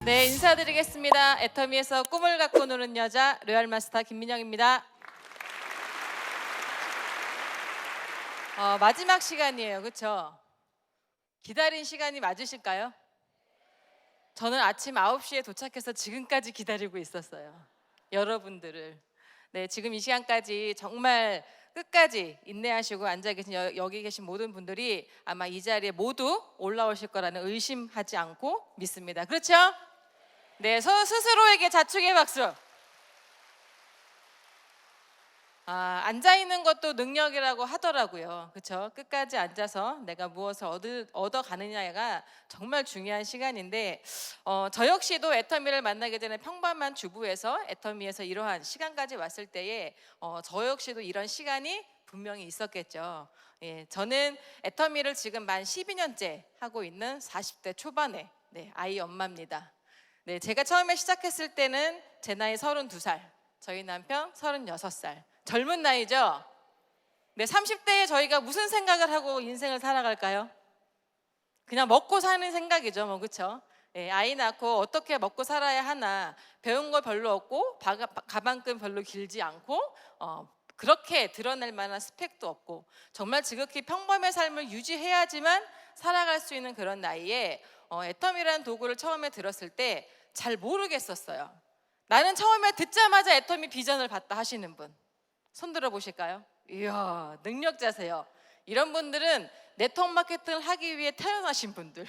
네, 인사드리겠습니다. 애터미에서 꿈을 갖고 노는 여자 로얄 마스터 김민영입니다. 마지막 시간이에요, 그렇죠? 기다린 시간이 맞으실까요? 저는 아침 9시에 도착해서 지금까지 기다리고 있었어요. 여러분들을. 네, 지금 이 시간까지 정말 끝까지 인내하시고 앉아 계신 여기 계신 모든 분들이 아마 이 자리에 모두 올라오실 거라는 의심하지 않고 믿습니다. 그렇죠? 네, 스스로에게 자축의 박수. 앉아 있는 것도 능력이라고 하더라고요. 그렇죠? 끝까지 앉아서 내가 무엇을 얻어 가느냐가 정말 중요한 시간인데, 저 역시도 애터미를 만나게 되는 평범한 주부에서 애터미에서 이러한 시간까지 왔을 때에 저 역시도 이런 시간이 분명히 있었겠죠. 예, 저는 애터미를 지금 만 12년째 하고 있는 40대 초반의 아이 엄마입니다. 네, 제가 처음에 시작했을 때는 제 나이 32살, 저희 남편 36살. 젊은 나이죠? 네, 30대에 저희가 무슨 생각을 하고 인생을 살아갈까요? 그냥 먹고 사는 생각이죠, 뭐, 그렇죠? 예, 아이 낳고 어떻게 먹고 살아야 하나, 배운 거 별로 없고 가방끈 별로 길지 않고 그렇게 드러낼 만한 스펙도 없고 정말 지극히 평범의 삶을 유지해야지만 살아갈 수 있는 그런 나이에 애터미라는 도구를 처음에 들었을 때 잘 모르겠었어요. 나는 처음에 듣자마자 애터미 비전을 봤다 하시는 분 손 들어 보실까요? 이야, 능력자세요. 이런 분들은 네트워크 마케팅을 하기 위해 태어나신 분들.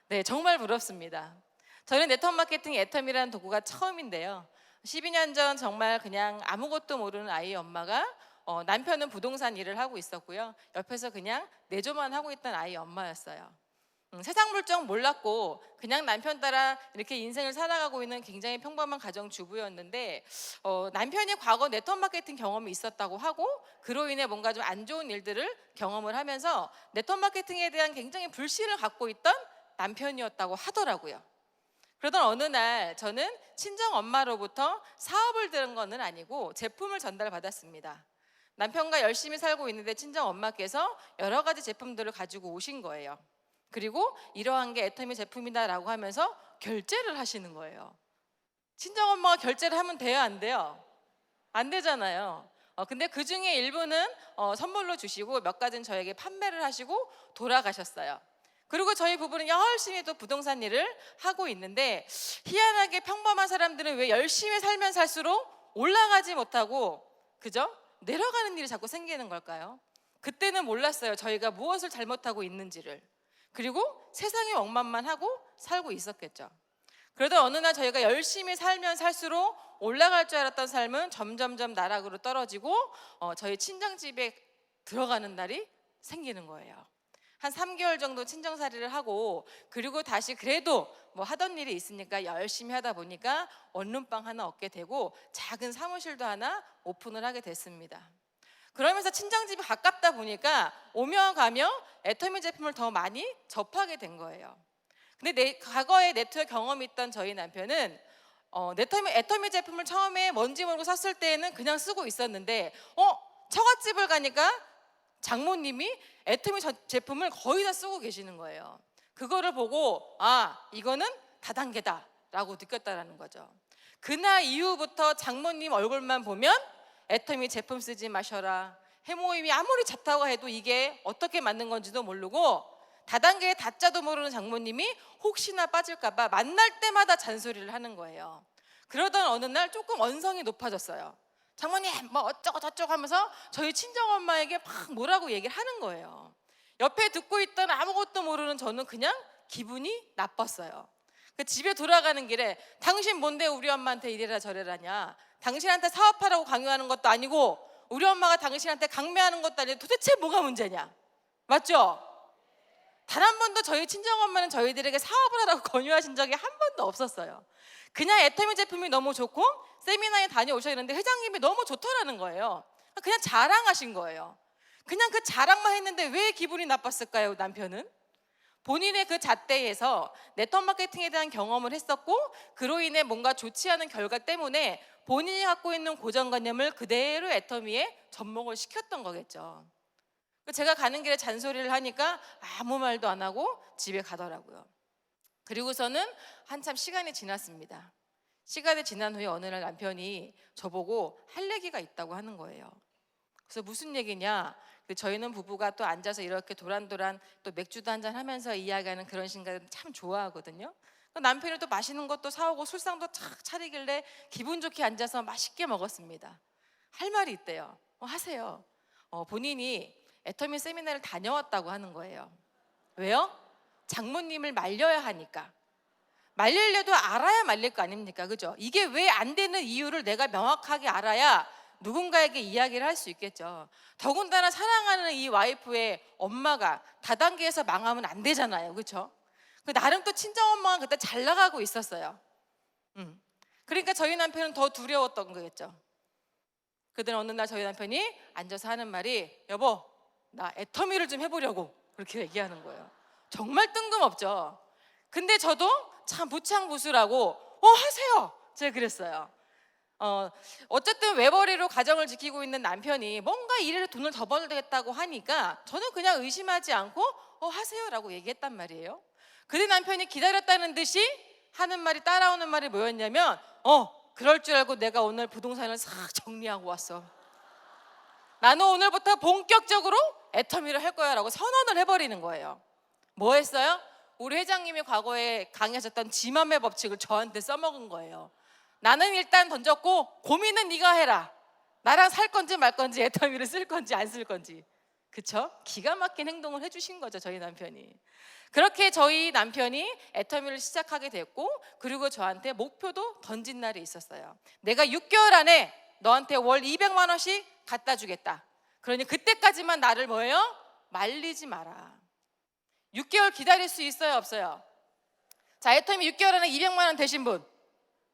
네, 정말 부럽습니다. 저는 네트워크 마케팅 애터미라는 도구가 처음인데요. 12년 전 정말 그냥 아무것도 모르는 아이 엄마가 남편은 부동산 일을 하고 있었고요. 옆에서 그냥 내조만 하고 있던 아이 엄마였어요. 세상 물정 몰랐고 그냥 남편 따라 이렇게 인생을 살아가고 있는 굉장히 평범한 가정주부였는데, 남편이 과거 네트워크 마케팅 경험이 있었다고 하고 그로 인해 뭔가 좀 안 좋은 일들을 경험을 하면서 네트워크 마케팅에 대한 굉장히 불신을 갖고 있던 남편이었다고 하더라고요. 그러던 어느 날 저는 친정 엄마로부터 사업을 들은 거는 아니고 제품을 전달받았습니다. 남편과 열심히 살고 있는데 친정 엄마께서 여러 가지 제품들을 가지고 오신 거예요. 그리고 이러한 게 애터미 제품이다라고 하면서 결제를 하시는 거예요. 친정엄마가 결제를 하면 돼요, 안 돼요? 안 되잖아요. 근데 그 중에 일부는 선물로 주시고 몇 가지는 저에게 판매를 하시고 돌아가셨어요. 그리고 저희 부부는 열심히 또 부동산 일을 하고 있는데, 희한하게 평범한 사람들은 왜 열심히 살면 살수록 올라가지 못하고 그죠? 내려가는 일이 자꾸 생기는 걸까요? 그때는 몰랐어요, 저희가 무엇을 잘못하고 있는지를. 그리고 세상이 엉망만하고 살고 있었겠죠. 그러다 어느 날 저희가 열심히 살면 살수록 올라갈 줄 알았던 삶은 점점점 나락으로 떨어지고 저희 친정집에 들어가는 날이 생기는 거예요. 한 3개월 정도 친정살이를 하고, 그리고 다시 그래도 뭐 하던 일이 있으니까 열심히 하다 보니까 원룸방 하나 얻게 되고 작은 사무실도 하나 오픈을 하게 됐습니다. 그러면서 친정집이 가깝다 보니까 오며 가며 애터미 제품을 더 많이 접하게 된 거예요. 근데 과거에 네트워크 경험이 있던 저희 남편은 애터미 제품을 처음에 뭔지 모르고 샀을 때에는 그냥 쓰고 있었는데 처갓집을 가니까 장모님이 애터미 제품을 거의 다 쓰고 계시는 거예요. 그거를 보고 이거는 다단계다 라고 느꼈다라는 거죠. 그날 이후부터 장모님 얼굴만 보면 애터미 제품 쓰지 마셔라, 해모임이 아무리 잡다고 해도 이게 어떻게 맞는 건지도 모르고 다단계의 다자도 모르는 장모님이 혹시나 빠질까 봐 만날 때마다 잔소리를 하는 거예요. 그러던 어느 날 조금 언성이 높아졌어요. 장모님 뭐 어쩌고 저쩌고 하면서 저희 친정엄마에게 막 뭐라고 얘기를 하는 거예요. 옆에 듣고 있던 아무것도 모르는 저는 그냥 기분이 나빴어요. 집에 돌아가는 길에 당신 뭔데 우리 엄마한테 이래라 저래라냐, 당신한테 사업하라고 강요하는 것도 아니고 우리 엄마가 당신한테 강매하는 것도 아니고 도대체 뭐가 문제냐, 맞죠? 단 한 번도 저희 친정엄마는 저희들에게 사업을 하라고 권유하신 적이 한 번도 없었어요. 그냥 애터미 제품이 너무 좋고 세미나에 다녀오셨는데 회장님이 너무 좋더라는 거예요. 그냥 자랑하신 거예요. 그냥 그 자랑만 했는데 왜 기분이 나빴을까요, 남편은? 본인의 그 잣대에서 네트워크 마케팅에 대한 경험을 했었고 그로 인해 뭔가 좋지 않은 결과 때문에 본인이 갖고 있는 고정관념을 그대로 애터미에 접목을 시켰던 거겠죠. 제가 가는 길에 잔소리를 하니까 아무 말도 안 하고 집에 가더라고요. 그리고서는 한참 시간이 지났습니다. 시간이 지난 후에 어느 날 남편이 저보고 할 얘기가 있다고 하는 거예요. 그래서 무슨 얘기냐? 저희는 부부가 또 앉아서 이렇게 도란도란 또 맥주도 한잔 하면서 이야기하는 그런 시간을 참 좋아하거든요. 남편이 또 맛있는 것도 사오고 술상도 착 차리길래 기분 좋게 앉아서 맛있게 먹었습니다. 할 말이 있대요. 하세요. 본인이 애터미 세미나를 다녀왔다고 하는 거예요. 왜요? 장모님을 말려야 하니까. 말리려도 알아야 말릴 거 아닙니까? 그죠? 이게 왜 안 되는 이유를 내가 명확하게 알아야 누군가에게 이야기를 할 수 있겠죠. 더군다나 사랑하는 이 와이프의 엄마가 다단계에서 망하면 안 되잖아요. 그렇죠? 나름 또 친정엄마가 그때 잘 나가고 있었어요. 그러니까 저희 남편은 더 두려웠던 거겠죠. 그때 어느 날 저희 남편이 앉아서 하는 말이, 여보, 나 애터미를 좀 해보려고, 그렇게 얘기하는 거예요. 정말 뜬금없죠. 근데 저도 참 부창부수라고 하세요, 제가 그랬어요. 어쨌든 외벌이로 가정을 지키고 있는 남편이 뭔가 일해서 돈을 더 벌겠다고 하니까 저는 그냥 의심하지 않고 하세요라고 얘기했단 말이에요. 근데 남편이 기다렸다는 듯이 하는 말이, 따라오는 말이 뭐였냐면, 그럴 줄 알고 내가 오늘 부동산을 싹 정리하고 왔어. 나는 오늘부터 본격적으로 애터미를 할 거야 라고 선언을 해버리는 거예요. 뭐 했어요? 우리 회장님이 과거에 강의하셨던 지맘의 법칙을 저한테 써먹은 거예요. 나는 일단 던졌고 고민은 네가 해라. 나랑 살 건지 말 건지, 애터미를 쓸 건지 안 쓸 건지. 그쵸? 기가 막힌 행동을 해주신 거죠, 저희 남편이. 그렇게 저희 남편이 애터미를 시작하게 됐고, 그리고 저한테 목표도 던진 날이 있었어요. 내가 6개월 안에 너한테 월 200만 원씩 갖다 주겠다. 그러니 그때까지만 나를 뭐예요? 말리지 마라. 6개월 기다릴 수 있어요, 없어요? 자, 애터미 6개월 안에 200만 원 되신 분.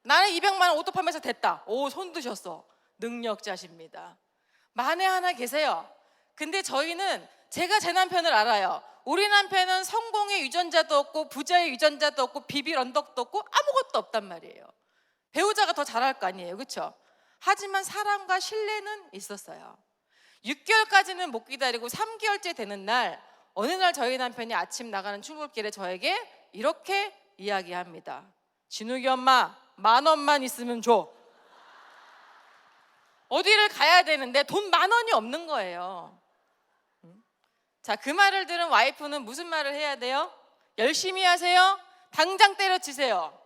나는 200만 원 오토 판매에서 됐다. 손 드셨어. 능력자십니다. 만에 하나 계세요. 근데 저희는, 제가 제 남편을 알아요. 우리 남편은 성공의 유전자도 없고 부자의 유전자도 없고 비빌 언덕도 없고 아무것도 없단 말이에요. 배우자가 더 잘할 거 아니에요, 그렇죠? 하지만 사랑과 신뢰는 있었어요. 6개월까지는 못 기다리고 3개월째 되는 날, 어느 날 저희 남편이 아침 나가는 출근길에 저에게 이렇게 이야기합니다. 진욱이 엄마, 10,000원만 있으면 줘. 어디를 가야 되는데 돈 10,000원이 없는 거예요. 자, 그 말을 들은 와이프는 무슨 말을 해야 돼요? 열심히 하세요. 당장 때려치세요.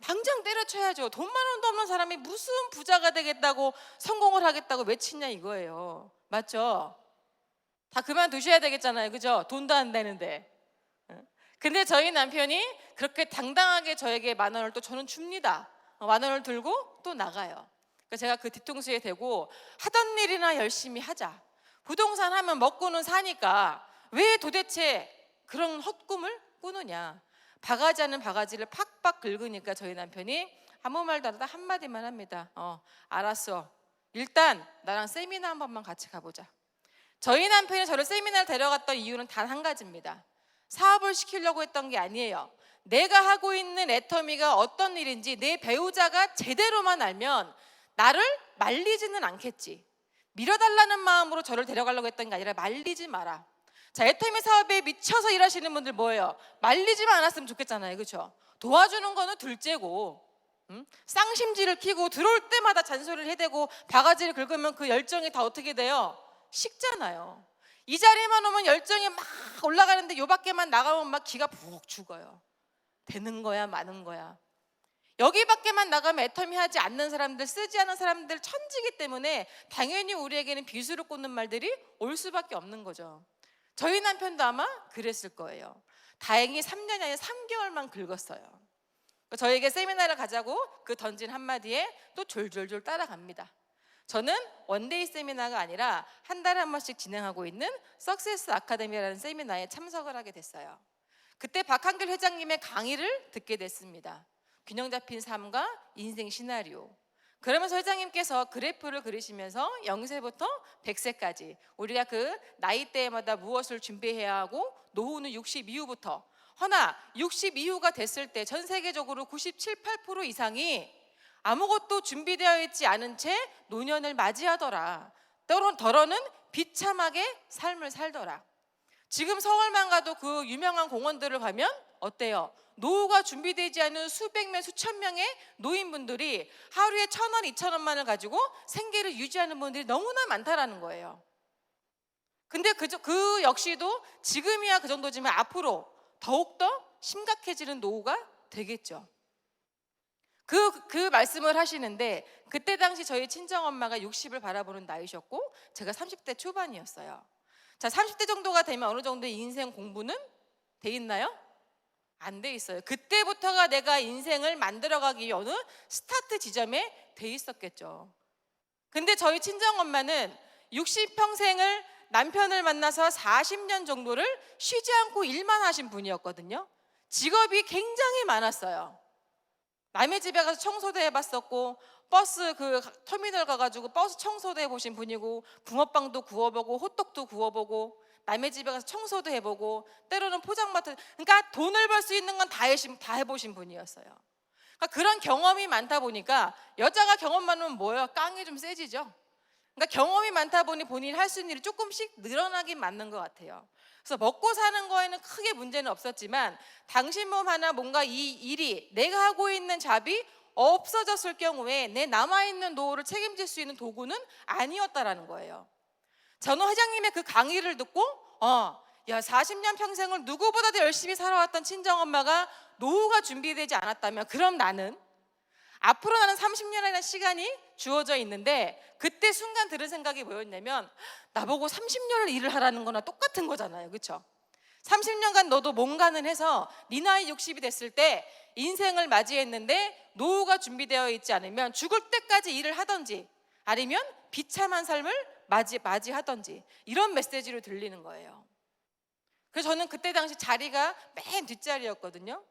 당장 때려쳐야죠. 돈 10,000원도 없는 사람이 무슨 부자가 되겠다고, 성공을 하겠다고 외치냐 이거예요. 맞죠? 다 그만두셔야 되겠잖아요, 그죠? 돈도 안 되는데. 근데 저희 남편이 그렇게 당당하게 저에게 10,000원을 또 저는 줍니다. 10,000원을 들고 또 나가요. 그러니까 제가 그 뒤통수에 대고, 하던 일이나 열심히 하자. 부동산 하면 먹고는 사니까 왜 도대체 그런 헛꿈을 꾸느냐. 바가지 않는 바가지를 팍팍 긁으니까 저희 남편이 아무 말도 안 하다 한마디만 합니다. 알았어. 일단 나랑 세미나 한 번만 같이 가보자. 저희 남편이 저를 세미나를 데려갔던 이유는 단 한 가지입니다. 사업을 시키려고 했던 게 아니에요. 내가 하고 있는 애터미가 어떤 일인지 내 배우자가 제대로만 알면 나를 말리지는 않겠지. 밀어달라는 마음으로 저를 데려가려고 했던 게 아니라, 말리지 마라. 자, 애터미 사업에 미쳐서 일하시는 분들 뭐예요? 말리지만 않았으면 좋겠잖아요, 그렇죠? 도와주는 거는 둘째고, 쌍심지를 키고 들어올 때마다 잔소리를 해대고 바가지를 긁으면 그 열정이 다 어떻게 돼요? 식잖아요. 이 자리에만 오면 열정이 막 올라가는데 요 밖에만 나가면 막 기가 푹 죽어요. 되는 거야 마는 거야. 여기 밖에만 나가면 애터미 하지 않는 사람들, 쓰지 않은 사람들 천지기 때문에 당연히 우리에게는 비수를 꽂는 말들이 올 수밖에 없는 거죠. 저희 남편도 아마 그랬을 거예요. 다행히 3년이 아니라 3개월만 긁었어요. 저에게 세미나를 가자고 그 던진 한마디에 또 졸졸졸 따라갑니다. 저는 원데이 세미나가 아니라 한 달에 한 번씩 진행하고 있는 석세스 아카데미라는 세미나에 참석을 하게 됐어요. 그때 박한길 회장님의 강의를 듣게 됐습니다. 균형 잡힌 삶과 인생 시나리오. 그러면서 회장님께서 그래프를 그리시면서 0세부터 100세까지 우리가 그 나이대마다 무엇을 준비해야 하고, 노후는 60 이후부터, 허나 60 이후가 됐을 때 전 세계적으로 97, 8% 이상이 아무것도 준비되어 있지 않은 채 노년을 맞이하더라. 더러는 비참하게 삶을 살더라. 지금 서울만 가도 그 유명한 공원들을 가면 어때요? 노후가 준비되지 않은 수백 명, 수천 명의 노인분들이 하루에 1,000원, 2,000원만을 가지고 생계를 유지하는 분들이 너무나 많다라는 거예요. 근데 그 역시도 지금이야 그 정도지만 앞으로 더욱더 심각해지는 노후가 되겠죠. 그 말씀을 하시는데, 그때 당시 저희 친정엄마가 60을 바라보는 나이셨고 제가 30대 초반이었어요. 자, 30대 정도가 되면 어느 정도의 인생 공부는 돼 있나요? 안 돼 있어요. 그때부터가 내가 인생을 만들어가기 위해 어느 스타트 지점에 돼 있었겠죠. 근데 저희 친정엄마는 60평생을 남편을 만나서 40년 정도를 쉬지 않고 일만 하신 분이었거든요. 직업이 굉장히 많았어요. 남의 집에 가서 청소도 해봤었고, 버스 그 터미널 가가지고 버스 청소도 해보신 분이고, 붕어빵도 구워보고 호떡도 구워보고, 남의 집에 가서 청소도 해보고, 때로는 포장마차, 그러니까 돈을 벌 수 있는 건 다 해보신 분이었어요. 그러니까 그런 경험이 많다 보니까, 여자가 경험 많으면 뭐예요? 깡이 좀 세지죠. 그러니까 경험이 많다 보니 본인이 할 수 있는 일이 조금씩 늘어나긴 맞는 것 같아요. 그래서 먹고 사는 거에는 크게 문제는 없었지만, 당신 몸 하나 뭔가 이 일이 내가 하고 있는 잡이 없어졌을 경우에 내 남아있는 노후를 책임질 수 있는 도구는 아니었다라는 거예요. 전호 회장님의 그 강의를 듣고 야, 40년 평생을 누구보다도 열심히 살아왔던 친정엄마가 노후가 준비되지 않았다면, 그럼 나는 앞으로 나는 30년이라는 시간이 주어져 있는데, 그때 순간 들은 생각이 뭐였냐면, 나보고 30년을 일을 하라는 거나 똑같은 거잖아요. 그렇죠? 30년간 너도 뭔가는 해서 네 나이 60이 됐을 때 인생을 맞이했는데 노후가 준비되어 있지 않으면 죽을 때까지 일을 하든지 아니면 비참한 삶을 맞이하든지, 이런 메시지로 들리는 거예요. 그래서 저는 그때 당시 자리가 맨 뒷자리였거든요.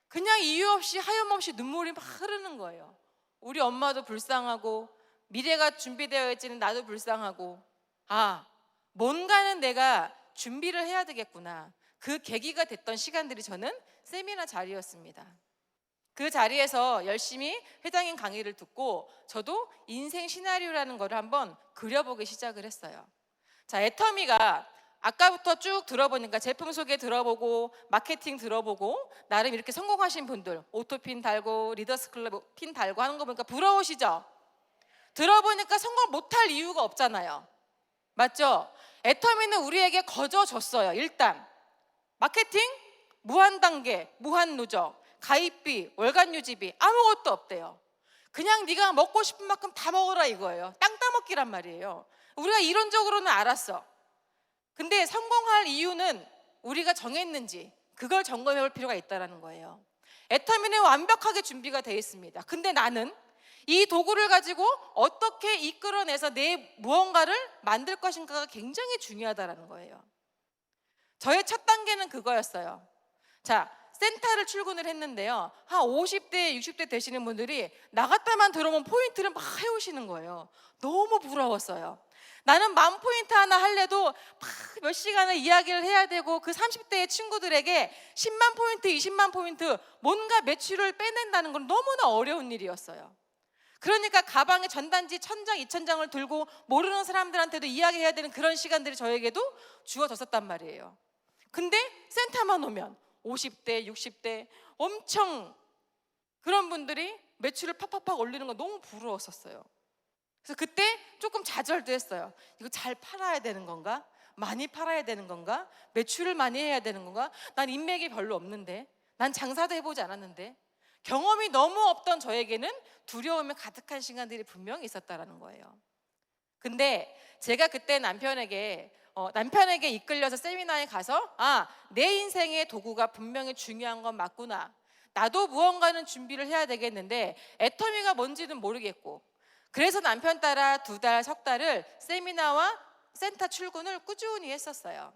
그냥 이유 없이 하염없이 눈물이 막 흐르는 거예요. 우리 엄마도 불쌍하고 미래가 준비되어 있지는 나도 불쌍하고, 뭔가는 내가 준비를 해야 되겠구나. 그 계기가 됐던 시간들이 저는 세미나 자리였습니다. 그 자리에서 열심히 회장님 강의를 듣고 저도 인생 시나리오라는 거를 한번 그려보기 시작을 했어요. 자, 애터미가 아까부터 쭉 들어보니까 제품 소개 들어보고 마케팅 들어보고 나름 이렇게 성공하신 분들, 오토핀 달고 리더스 클럽 핀 달고 하는 거 보니까 부러우시죠? 들어보니까 성공 못할 이유가 없잖아요. 맞죠? 애터미는 우리에게 거저 줬어요. 일단 마케팅 무한 단계, 무한 누적, 가입비, 월간 유지비 아무것도 없대요. 그냥 네가 먹고 싶은 만큼 다 먹어라 이거예요. 땅 따먹기란 말이에요. 우리가 이론적으로는 알았어. 근데 성공할 이유는 우리가 정했는지 그걸 점검해 볼 필요가 있다는 거예요. 애터미는 완벽하게 준비가 되어 있습니다. 근데 나는 이 도구를 가지고 어떻게 이끌어내서 내 무언가를 만들 것인가가 굉장히 중요하다는 거예요. 저의 첫 단계는 그거였어요. 자, 센터를 출근을 했는데요, 한 50대, 60대 되시는 분들이 나갔다만 들어오면 포인트를 막 해오시는 거예요. 너무 부러웠어요. 나는 10,000포인트 하나 할래도 막 몇 시간을 이야기를 해야 되고, 그 30대의 친구들에게 10만 포인트, 20만 포인트 뭔가 매출을 빼낸다는 건 너무나 어려운 일이었어요. 그러니까 가방에 전단지 1,000장, 2,000장을 들고 모르는 사람들한테도 이야기해야 되는 그런 시간들이 저에게도 주어졌었단 말이에요. 근데 센터만 오면 50대, 60대 엄청 그런 분들이 매출을 팍팍팍 올리는 거 너무 부러웠었어요. 그래서 그때 조금 좌절도 했어요. 이거 잘 팔아야 되는 건가? 많이 팔아야 되는 건가? 매출을 많이 해야 되는 건가? 난 인맥이 별로 없는데, 난 장사도 해보지 않았는데. 경험이 너무 없던 저에게는 두려움이 가득한 시간들이 분명히 있었다는 거예요. 근데 제가 그때 남편에게 이끌려서 세미나에 가서 내 인생의 도구가 분명히 중요한 건 맞구나. 나도 무언가는 준비를 해야 되겠는데 애터미가 뭔지는 모르겠고, 그래서 남편 따라 2달, 석 달을 세미나와 센터 출근을 꾸준히 했었어요.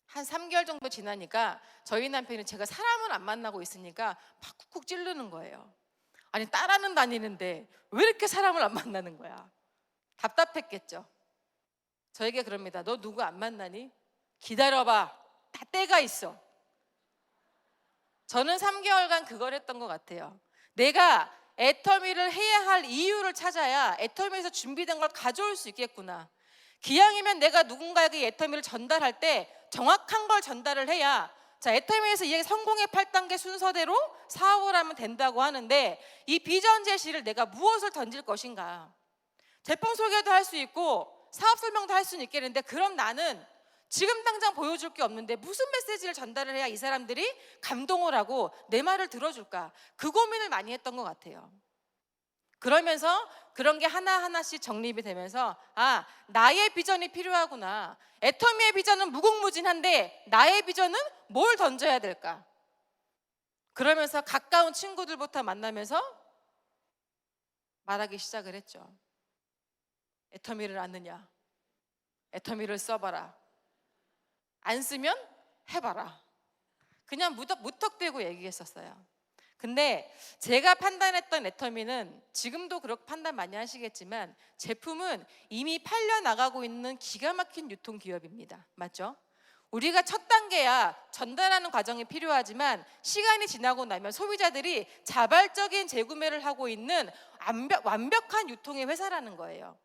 한 3개월 정도 지나니까 저희 남편이 제가 사람을 안 만나고 있으니까 막 쿡쿡 찌르는 거예요. 아니, 따라는 다니는데 왜 이렇게 사람을 안 만나는 거야? 답답했겠죠. 저에게 그럽니다. 너 누구 안 만나니? 기다려봐. 다 때가 있어. 저는 3개월간 그걸 했던 것 같아요. 내가 애터미를 해야 할 이유를 찾아야 애터미에서 준비된 걸 가져올 수 있겠구나. 기왕이면 내가 누군가에게 애터미를 전달할 때 정확한 걸 전달을 해야 자, 애터미에서 이게 성공의 8단계 순서대로 사업을 하면 된다고 하는데, 이 비전 제시를 내가 무엇을 던질 것인가? 제품 소개도 할 수 있고 사업 설명도 할 수는 있겠는데, 그럼 나는 지금 당장 보여줄 게 없는데 무슨 메시지를 전달을 해야 이 사람들이 감동을 하고 내 말을 들어줄까? 그 고민을 많이 했던 것 같아요. 그러면서 그런 게 하나하나씩 정립이 되면서, 아, 나의 비전이 필요하구나. 애터미의 비전은 무궁무진한데 나의 비전은 뭘 던져야 될까? 그러면서 가까운 친구들부터 만나면서 말하기 시작을 했죠. 애터미를 아느냐? 애터미를 써봐라. 안 쓰면 해봐라. 그냥 무턱대고 얘기했었어요. 근데 제가 판단했던 애터미는, 지금도 그렇게 판단 많이 하시겠지만, 제품은 이미 팔려 나가고 있는 기가 막힌 유통기업입니다. 맞죠? 우리가 첫 단계야 전달하는 과정이 필요하지만, 시간이 지나고 나면 소비자들이 자발적인 재구매를 하고 있는 완벽한 유통의 회사라는 거예요.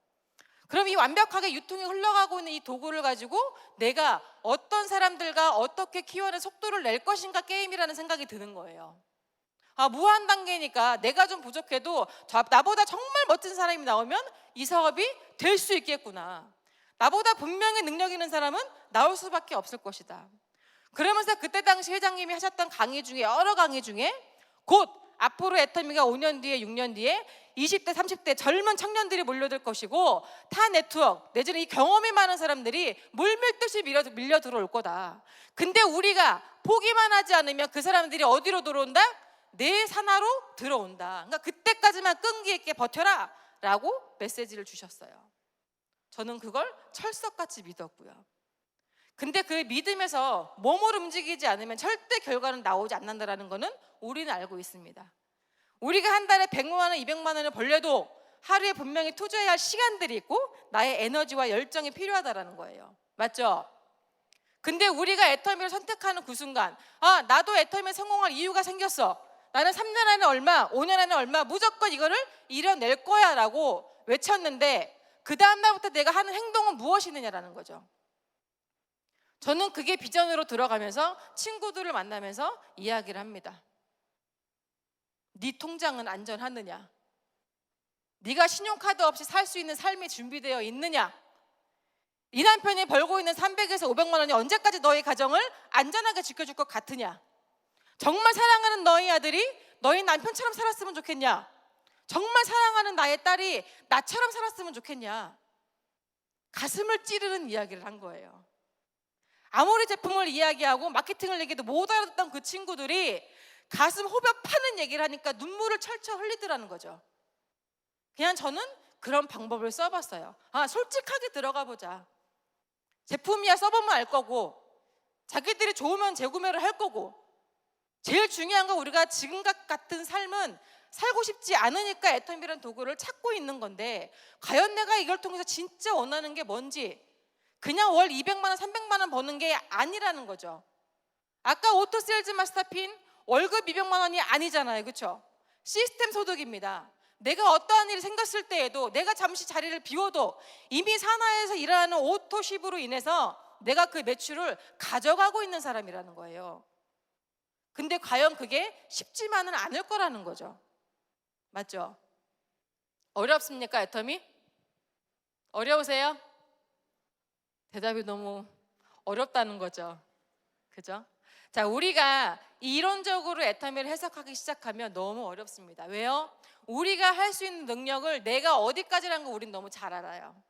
그럼 이 완벽하게 유통이 흘러가고 있는 이 도구를 가지고 내가 어떤 사람들과 어떻게 키워내 속도를 낼 것인가 게임이라는 생각이 드는 거예요. 아, 무한 단계니까 내가 좀 부족해도 나보다 정말 멋진 사람이 나오면 이 사업이 될 수 있겠구나. 나보다 분명히 능력 있는 사람은 나올 수밖에 없을 것이다. 그러면서 그때 당시 회장님이 하셨던 강의 중에, 여러 강의 중에, 곧 앞으로 애터미가 5년 뒤에 6년 뒤에 20대 30대 젊은 청년들이 몰려들 것이고, 타 네트워크 내지는 이 경험이 많은 사람들이 물밀듯이 밀려 들어올 거다. 근데 우리가 포기만 하지 않으면 그 사람들이 어디로 들어온다? 내 산하로 들어온다. 그러니까 그때까지만 끈기 있게 버텨라 라고 메시지를 주셨어요. 저는 그걸 철석같이 믿었고요. 근데 그 믿음에서 몸을 움직이지 않으면 절대 결과는 나오지 않는다는 거는 우리는 알고 있습니다. 우리가 한 달에 100만 원, 200만 원을 벌려도 하루에 분명히 투자해야 할 시간들이 있고 나의 에너지와 열정이 필요하다는 거예요. 맞죠? 근데 우리가 애터미를 선택하는 그 순간, 아, 나도 애터미에 성공할 이유가 생겼어. 나는 3년 안에 얼마, 5년 안에 얼마, 무조건 이거를 이뤄낼 거야 라고 외쳤는데, 그 다음 날부터 내가 하는 행동은 무엇이느냐라는 거죠. 저는 그게 비전으로 들어가면서 친구들을 만나면서 이야기를 합니다. 네 통장은 안전하느냐? 네가 신용카드 없이 살 수 있는 삶이 준비되어 있느냐? 이 남편이 벌고 있는 300에서 500만 원이 언제까지 너희 가정을 안전하게 지켜줄 것 같으냐? 정말 사랑하는 너희 아들이 너희 남편처럼 살았으면 좋겠냐? 정말 사랑하는 나의 딸이 나처럼 살았으면 좋겠냐? 가슴을 찌르는 이야기를 한 거예요. 아무리 제품을 이야기하고 마케팅을 얘기해도 못 알아듣던 그 친구들이 가슴 호흡 파는 얘기를 하니까 눈물을 철철 흘리더라는 거죠. 그냥 저는 그런 방법을 써봤어요. 아, 솔직하게 들어가 보자. 제품이야 써보면 알 거고, 자기들이 좋으면 재구매를 할 거고, 제일 중요한 건 우리가 지금과 같은 삶은 살고 싶지 않으니까 애터미라는 도구를 찾고 있는 건데, 과연 내가 이걸 통해서 진짜 원하는 게 뭔지, 그냥 월 200만 원, 300만 원 버는 게 아니라는 거죠. 아까 오토 세일즈 마스터핀 월급 200만 원이 아니잖아요. 그렇죠? 시스템 소득입니다. 내가 어떠한 일이 생겼을 때에도, 내가 잠시 자리를 비워도 이미 산하에서 일어나는 오토십으로 인해서 내가 그 매출을 가져가고 있는 사람이라는 거예요. 근데 과연 그게 쉽지만은 않을 거라는 거죠. 맞죠? 어렵습니까, 애터미? 어려우세요? 대답이 너무 어렵다는 거죠. 그죠? 자, 우리가 이론적으로 애터미를 해석하기 시작하면 너무 어렵습니다. 왜요? 우리가 할 수 있는 능력을 내가 어디까지라는 거 우린 너무 잘 알아요.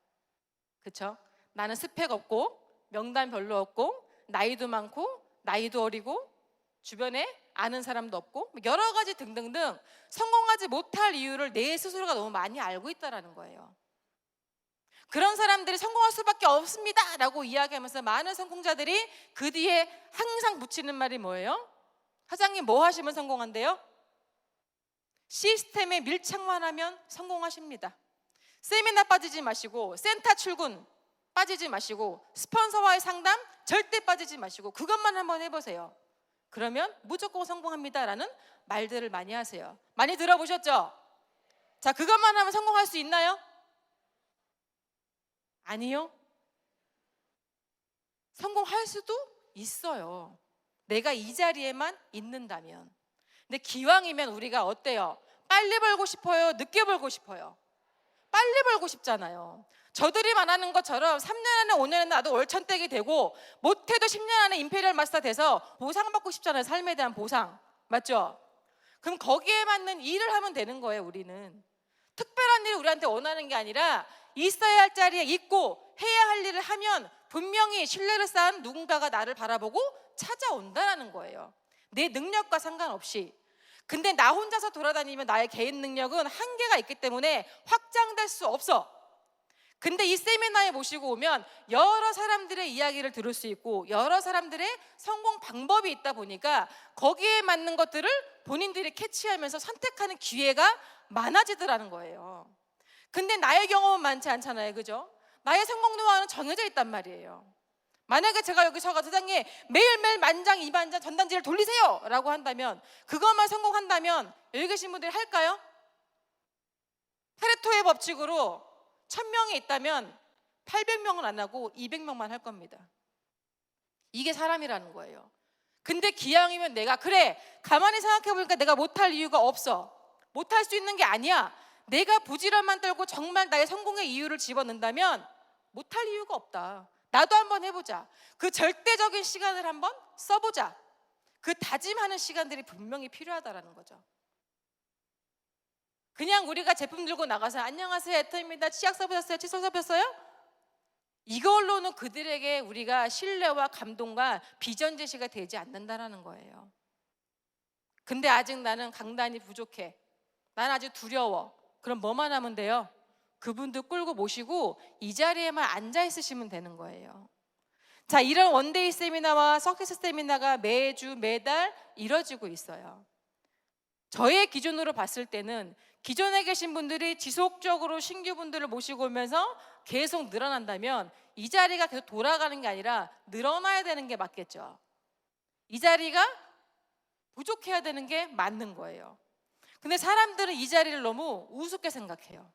그렇죠? 나는 스펙 없고 명단 별로 없고 나이도 많고 나이도 어리고 주변에 아는 사람도 없고 여러 가지 등등등 성공하지 못할 이유를 내 스스로가 너무 많이 알고 있다는 거예요. 그런 사람들이 성공할 수밖에 없습니다 라고 이야기하면서 많은 성공자들이 그 뒤에 항상 붙이는 말이 뭐예요? 사장님 뭐 하시면 성공한대요? 시스템에 밀착만 하면 성공하십니다. 세미나 빠지지 마시고, 센터 출근 빠지지 마시고, 스폰서와의 상담 절대 빠지지 마시고, 그것만 한번 해보세요. 그러면 무조건 성공합니다 라는 말들을 많이 하세요. 많이 들어보셨죠? 자, 그것만 하면 성공할 수 있나요? 아니요. 성공할 수도 있어요. 내가 이 자리에만 있는다면. 근데 기왕이면 우리가 어때요? 빨리 벌고 싶어요? 늦게 벌고 싶어요? 빨리 벌고 싶잖아요. 저들이 말하는 것처럼 3년 안에 5년 안에 나도 월천댁이 되고 못해도 10년 안에 임페리얼 마스터 돼서 보상받고 싶잖아요. 삶에 대한 보상. 맞죠? 그럼 거기에 맞는 일을 하면 되는 거예요. 우리는 특별한 일을 우리한테 원하는 게 아니라 있어야 할 자리에 있고 해야 할 일을 하면 분명히 신뢰를 쌓은 누군가가 나를 바라보고 찾아온다라는 거예요. 내 능력과 상관없이. 근데 나 혼자서 돌아다니면 나의 개인 능력은 한계가 있기 때문에 확장될 수 없어. 근데 이 세미나에 모시고 오면 여러 사람들의 이야기를 들을 수 있고 여러 사람들의 성공 방법이 있다 보니까 거기에 맞는 것들을 본인들이 캐치하면서 선택하는 기회가 많아지더라는 거예요. 근데 나의 경험은 많지 않잖아요. 그죠? 나의 성공 노하우는 정해져 있단 말이에요. 만약에 제가 여기 서가지고 매일매일 만장, 이만장 전단지를 돌리세요 라고 한다면, 그것만 성공한다면 여기 계신 분들이 할까요? 파레토의 법칙으로 1000명이 있다면 800명은 안 하고 200명만 할 겁니다. 이게 사람이라는 거예요. 근데 기왕이면 내가 그래 가만히 생각해보니까 내가 못할 이유가 없어. 못할 수 있는 게 아니야. 내가 부지런만 떨고 정말 나의 성공의 이유를 집어넣는다면 못할 이유가 없다. 나도 한번 해보자. 그 절대적인 시간을 한번 써보자. 그 다짐하는 시간들이 분명히 필요하다라는 거죠. 그냥 우리가 제품 들고 나가서 안녕하세요 에터입니다. 치약 써보셨어요? 칫솔 써보셨어요? 이걸로는 그들에게 우리가 신뢰와 감동과 비전 제시가 되지 않는다라는 거예요. 근데 아직 나는 강단이 부족해. 난 아직 두려워. 그럼 뭐만 하면 돼요? 그분들 끌고 모시고 이 자리에만 앉아 있으시면 되는 거예요. 자, 이런 원데이 세미나와 서키스 세미나가 매주 매달 이뤄지고 있어요. 저의 기준으로 봤을 때는 기존에 계신 분들이 지속적으로 신규 분들을 모시고 오면서 계속 늘어난다면 이 자리가 계속 돌아가는 게 아니라 늘어나야 되는 게 맞겠죠. 이 자리가 부족해야 되는 게 맞는 거예요. 근데 사람들은 이 자리를 너무 우습게 생각해요.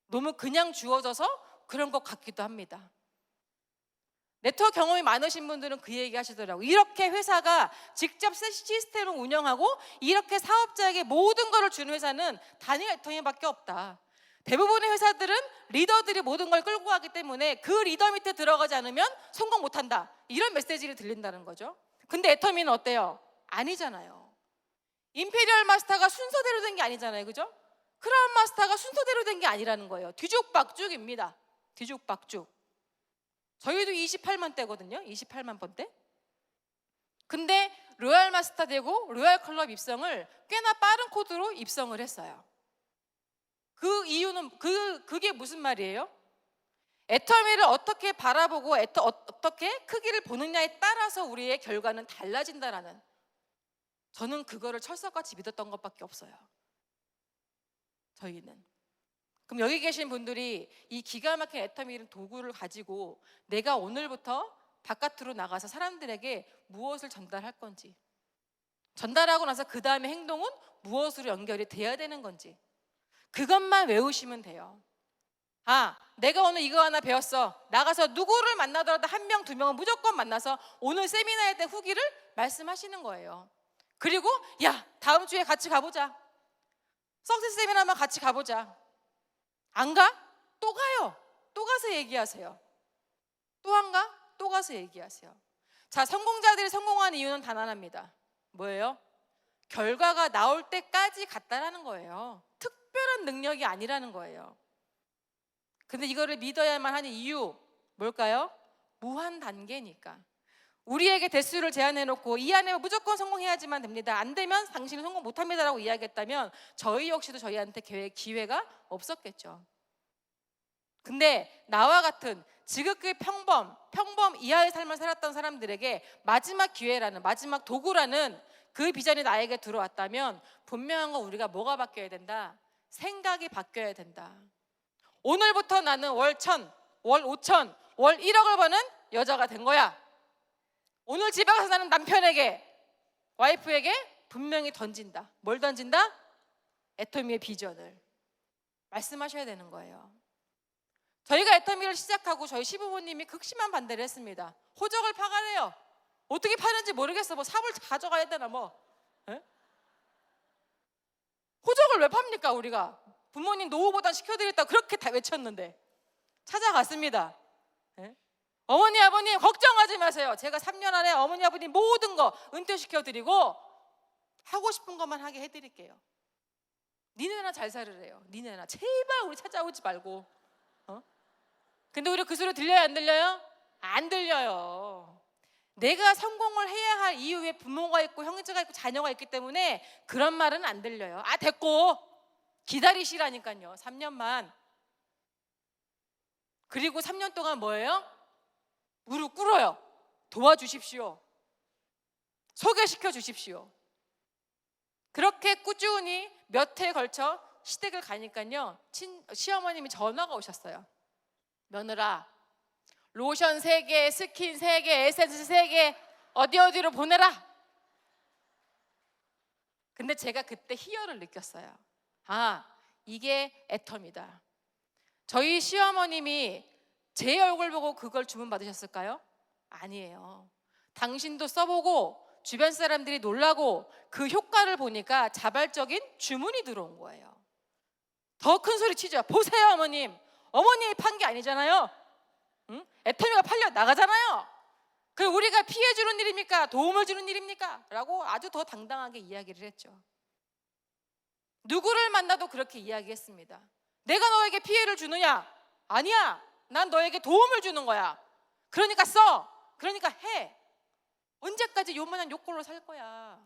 너무 그냥 주어져서 그런 것 같기도 합니다. 네트워크 경험이 많으신 분들은 그 얘기 하시더라고요. 이렇게 회사가 직접 시스템을 운영하고 이렇게 사업자에게 모든 것을 주는 회사는 단일 애터미밖에 없다. 대부분의 회사들은 리더들이 모든 걸 끌고 가기 때문에 그 리더 밑에 들어가지 않으면 성공 못한다. 이런 메시지를 들린다는 거죠. 근데 애터미는 어때요? 아니잖아요. 임페리얼 마스터가 순서대로 된 게 아니잖아요. 그죠? 크라운 마스터가 순서대로 된 게 아니라는 거예요. 뒤죽박죽입니다. 뒤죽박죽. 저희도 28만 대거든요. 28만 번대. 근데 로얄 마스터 되고 로얄 클럽 입성을 꽤나 빠른 코드로 입성을 했어요. 그 이유는 그게 무슨 말이에요? 애터미를 어떻게 바라보고 어떻게 크기를 보느냐에 따라서 우리의 결과는 달라진다라는, 저는 그거를 철석같이 믿었던 것밖에 없어요. 저희는. 그럼 여기 계신 분들이 이 기가 막힌 애터미 도구를 가지고 내가 오늘부터 바깥으로 나가서 사람들에게 무엇을 전달할 건지, 전달하고 나서 그 다음에 행동은 무엇으로 연결이 돼야 되는 건지, 그것만 외우시면 돼요. 아, 내가 오늘 이거 하나 배웠어. 나가서 누구를 만나더라도 1명, 2명은 무조건 만나서 오늘 세미나에 대한 후기를 말씀하시는 거예요. 그리고 야, 다음 주에 같이 가보자. 석세스 세미나만 같이 가보자. 안 가? 또 가요. 또 가서 얘기하세요. 또 안 가? 또 가서 얘기하세요. 자, 성공자들이 성공한 이유는 단 하나입니다. 뭐예요? 결과가 나올 때까지 갔다라는 거예요. 특별한 능력이 아니라는 거예요. 근데 이거를 믿어야만 하는 이유 뭘까요? 무한 단계니까. 우리에게 대수를 제안해놓고 이 안에 무조건 성공해야지만 됩니다. 안 되면 당신은 성공 못합니다라고 이야기했다면 저희 역시도 저희한테 기회가 없었겠죠. 근데 나와 같은 지극히 평범 이하의 삶을 살았던 사람들에게 마지막 기회라는, 마지막 도구라는 그 비전이 나에게 들어왔다면 분명한 건 우리가 뭐가 바뀌어야 된다? 생각이 바뀌어야 된다. 오늘부터 나는 월 1000, 월 5000, 월 1억을 버는 여자가 된 거야. 오늘 집에 가서 나는 남편에게, 와이프에게 분명히 던진다. 뭘 던진다? 애터미의 비전을 말씀하셔야 되는 거예요. 저희가 애터미를 시작하고 저희 시부모님이 극심한 반대를 했습니다. 호적을 파가래요. 어떻게 파는지 모르겠어. 뭐 삽을 가져가야 되나 뭐. 예? 호적을 왜 팝니까 우리가? 부모님 노후보단 시켜드렸다고 그렇게 다 외쳤는데 찾아갔습니다. 예? 어머니 아버님 걱정하지 마세요. 제가 3년 안에 어머니 아버님 모든 거 은퇴시켜드리고 하고 싶은 것만 하게 해드릴게요. 니네나 잘 살으래요. 니네나 제발 우리 찾아오지 말고. 근데 우리 그 소리 들려요 안 들려요? 안 들려요. 내가 성공을 해야 할 이유에 부모가 있고 형제가 있고 자녀가 있기 때문에 그런 말은 안 들려요. 아 됐고 기다리시라니까요. 3년만. 그리고 3년 동안 뭐예요? 무릎 꿇어요. 도와주십시오. 소개시켜 주십시오. 그렇게 꾸준히 몇 해에 걸쳐 시댁을 가니까요 시어머님이 전화가 오셨어요. 며느라 로션 3개, 스킨 3개, 에센스 3개 어디로 보내라. 근데 제가 그때 희열을 느꼈어요. 아 이게 애텀이다. 저희 시어머님이 제 얼굴 보고 그걸 주문받으셨을까요? 아니에요. 당신도 써보고 주변 사람들이 놀라고 그 효과를 보니까 자발적인 주문이 들어온 거예요. 더 큰 소리 치죠. 보세요 어머님. 어머님이 판 게 아니잖아요. 응? 애터미가 팔려 나가잖아요. 그 우리가 피해 주는 일입니까? 도움을 주는 일입니까? 라고 아주 더 당당하게 이야기를 했죠. 누구를 만나도 그렇게 이야기했습니다. 내가 너에게 피해를 주느냐? 아니야. 난 너에게 도움을 주는 거야. 그러니까 써. 그러니까 해. 언제까지 요만한 욕걸로 살 거야?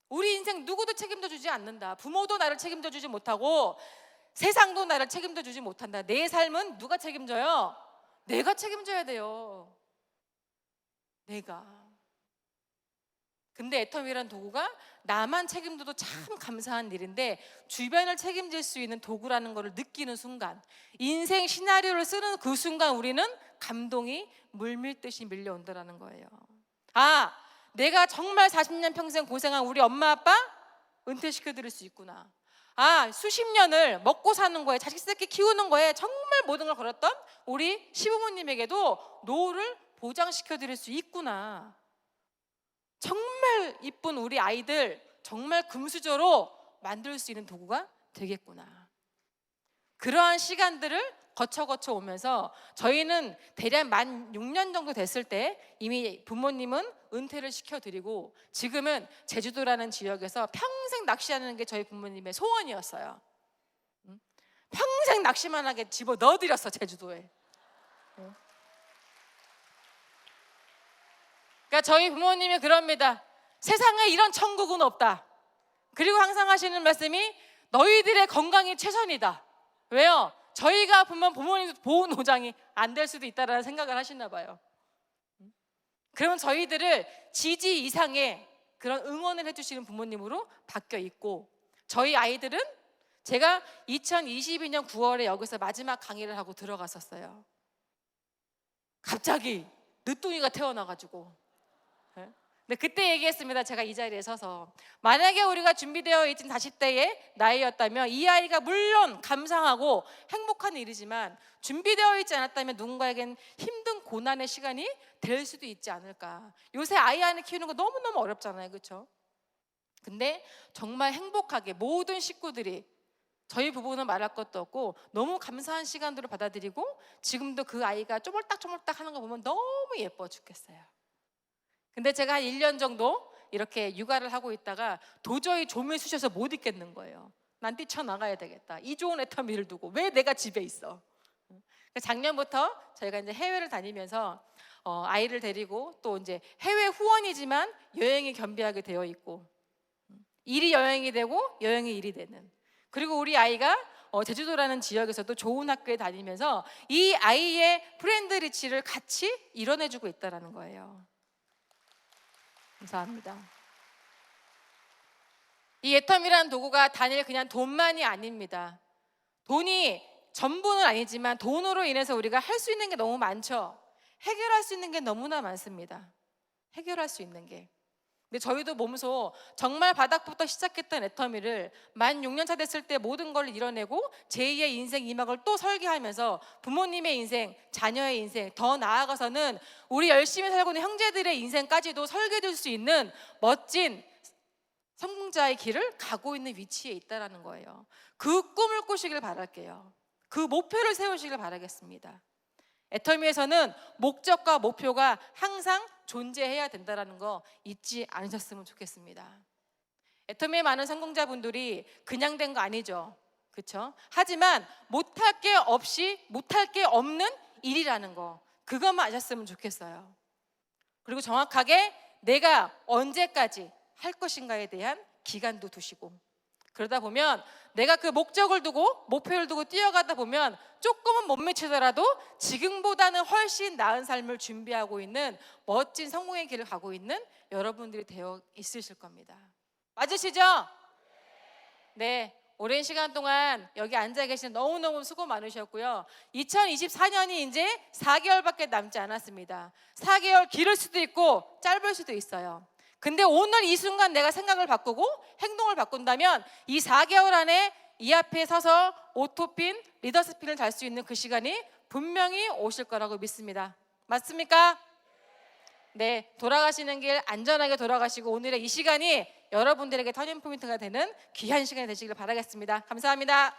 우리 인생 누구도 책임져 주지 않는다. 부모도 나를 책임져 주지 못하고 세상도 나를 책임져 주지 못한다. 내 삶은 누가 책임져요? 내가 책임져야 돼요. 내가. 근데 애텀이란 도구가 나만 책임져도 참 감사한 일인데 주변을 책임질 수 있는 도구라는 것을 느끼는 순간, 인생 시나리오를 쓰는 그 순간 우리는 감동이 물밀듯이 밀려온다는 거예요. 아, 내가 정말 40년 평생 고생한 우리 엄마 아빠 은퇴시켜 드릴 수 있구나. 아, 수십 년을 먹고 사는 거에, 자식 새끼 키우는 거에 정말 모든 걸 걸었던 우리 시부모님에게도 노후를 보장시켜 드릴 수 있구나. 정말 이쁜 우리 아이들 정말 금수저로 만들 수 있는 도구가 되겠구나. 그러한 시간들을 거쳐 오면서 저희는 대략 만 6년 정도 됐을 때 이미 부모님은 은퇴를 시켜드리고 지금은 제주도라는 지역에서 평생 낚시하는 게 저희 부모님의 소원이었어요. 평생 낚시만 하게 집어 넣어드렸어 제주도에. 그러니까 저희 부모님이 그럽니다. 세상에 이런 천국은 없다. 그리고 항상 하시는 말씀이 너희들의 건강이 최선이다. 왜요? 저희가 아프면 부모님도 보온 보장이 안 될 수도 있다라는 생각을 하시나 봐요. 그러면 저희들을 지지 이상의 그런 응원을 해주시는 부모님으로 바뀌어 있고, 저희 아이들은 제가 2022년 9월에 여기서 마지막 강의를 하고 들어갔었어요. 갑자기 늦둥이가 태어나가지고. 근데 그때 얘기했습니다. 제가 이 자리에 서서 만약에 우리가 준비되어 있던 40대의 나이였다면 이 아이가 물론 감사하고 행복한 일이지만 준비되어 있지 않았다면 누군가에겐 힘든 고난의 시간이 될 수도 있지 않을까. 요새 아이 하나 키우는 거 너무너무 어렵잖아요, 그렇죠? 근데 정말 행복하게 모든 식구들이, 저희 부부는 말할 것도 없고 너무 감사한 시간들을 받아들이고 지금도 그 아이가 쪼물딱쪼물딱 하는 거 보면 너무 예뻐 죽겠어요. 근데 제가 한 1년 정도 이렇게 육아를 하고 있다가 도저히 좀을 쑤셔서 못 있겠는 거예요. 난 뛰쳐나가야 되겠다. 이 좋은 애터미를 두고 왜 내가 집에 있어? 작년부터 저희가 이제 해외를 다니면서 아이를 데리고 또 이제 해외 후원이지만 여행이 겸비하게 되어 있고, 일이 여행이 되고 여행이 일이 되는, 그리고 우리 아이가 제주도라는 지역에서도 좋은 학교에 다니면서 이 아이의 프렌드 리치를 같이 이뤄내주고 있다는 거예요. 감사합니다. 이 애텀이라는 도구가 단일 그냥 돈만이 아닙니다. 돈이 전부는 아니지만 돈으로 인해서 우리가 할 수 있는 게 너무 많죠. 해결할 수 있는 게 너무나 많습니다. 해결할 수 있는 게. 근데 저희도 몸소 정말 바닥부터 시작했던 애터미를 만 6년 차 됐을 때 모든 걸 이뤄내고 제2의 인생 2막을 또 설계하면서 부모님의 인생, 자녀의 인생, 더 나아가서는 우리 열심히 살고 있는 형제들의 인생까지도 설계될 수 있는 멋진 성공자의 길을 가고 있는 위치에 있다는 거예요. 그 꿈을 꾸시길 바랄게요. 그 목표를 세우시길 바라겠습니다. 애터미에서는 목적과 목표가 항상 존재해야 된다는 거 잊지 않으셨으면 좋겠습니다. 애터미의 많은 성공자분들이 그냥 된 거 아니죠. 그렇죠? 하지만 못할 게 없는 일이라는 거, 그것만 아셨으면 좋겠어요. 그리고 정확하게 내가 언제까지 할 것인가에 대한 기간도 두시고, 그러다 보면 내가 그 목적을 두고 목표를 두고 뛰어가다 보면 조금은 못 미치더라도 지금보다는 훨씬 나은 삶을 준비하고 있는 멋진 성공의 길을 가고 있는 여러분들이 되어 있으실 겁니다. 맞으시죠? 네, 오랜 시간 동안 여기 앉아 계신 너무너무 수고 많으셨고요. 2024년이 이제 4개월밖에 남지 않았습니다. 4개월 길을 수도 있고 짧을 수도 있어요. 근데 오늘 이 순간 내가 생각을 바꾸고 행동을 바꾼다면 이 4개월 안에 이 앞에 서서 오토핀, 리더스핀을 달 수 있는 그 시간이 분명히 오실 거라고 믿습니다. 맞습니까? 네, 돌아가시는 길 안전하게 돌아가시고 오늘의 이 시간이 여러분들에게 터닝포인트가 되는 귀한 시간이 되시길 바라겠습니다. 감사합니다.